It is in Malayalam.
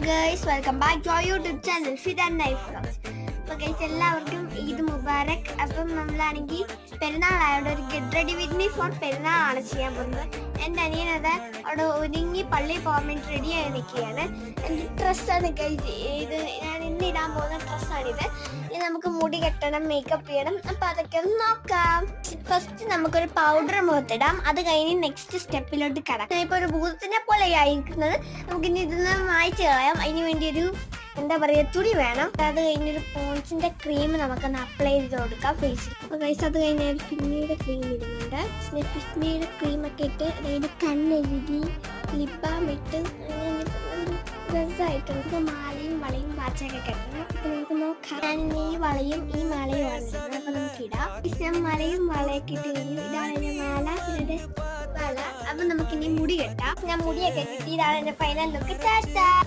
Guys, welcome back to YouTube channel Fida Naif vlogs. അപ്പോൾ ഗൈസ്, എല്ലാവർക്കും ഈദ് മുബാറക്. അപ്പം നമ്മളാണെങ്കിൽ പെരുന്നാളായതുകൊണ്ട് ഒരു get ready with me for പെരുന്നാളാണ് ചെയ്യാൻ പോകുന്നത്. എൻ്റെ അനിയനത് അവിടെ ഒരുങ്ങി പള്ളിയിൽ പോകാൻ വേണ്ടി റെഡിയായി നിൽക്കുകയാണ്. എൻ്റെ ഡ്രസ്സാണ് ഗൈസ് ഇത്, ഞാൻ ഇന്ന് ഇടാൻ പോകുന്ന ഡ്രസ്സാണിത്. ഇനി നമുക്ക് മുടി കെട്ടണം, മേക്കപ്പ് ചെയ്യണം. അപ്പം അതൊക്കെ ഒന്ന് നോക്കാം. ഫസ്റ്റ് നമുക്കൊരു പൗഡർ മുഖത്തിടാം. അത് കഴിഞ്ഞ് നെക്സ്റ്റ് സ്റ്റെപ്പിലോട്ട് കടക്കാം. ഇപ്പോൾ ഒരു ഭൂതത്തിനെ പോലെ ആയിരിക്കുന്നത്. നമുക്കിനി ഇതൊന്ന് മായ്ച്ച് കളയാം. അതിന് വേണ്ടി ഒരു എന്താ പറയുക, തുണി വേണം. അത് കഴിഞ്ഞൊരു പോൺസിന്റെ ക്രീം നമുക്കൊന്ന് അപ്ലൈ ചെയ്ത് കൊടുക്കാം ഫേസിൽ. അപ്പോൾ ഗൈസ്, അത് കഴിഞ്ഞ ഒരു ഫിഗ്മിയുടെ ക്രീം ഇടുന്നുണ്ട്. ഫിഗ്മിയുടെ ക്രീമൊക്കെ ഇട്ട് അതായത് കണ്ണെഴുതി ലിപ് ബാം ഇട്ട് രസമായിട്ടുണ്ട്. മാലയും വളയും വാച്ചൊക്കെ കെട്ടണം. അപ്പോൾ നമുക്ക് നോക്കാം. ഞാൻ ഈ വളയും ഈ മാലയും ആണ്. അപ്പോൾ നമുക്ക് ഇടാം. ഞാൻ മലയും വളയൊക്കെ ഇട്ട് കഴിഞ്ഞു. ഇതാണ് എൻ്റെ മാല, ഇതിൻ്റെ വള. അപ്പം നമുക്കിനി മുടി കെട്ടാം. ഞാൻ മുടിയൊക്കെ കിട്ടി. ഇതാണ് എൻ്റെ ഫൈനൽ ലുക്ക്. ടാറ്റാ.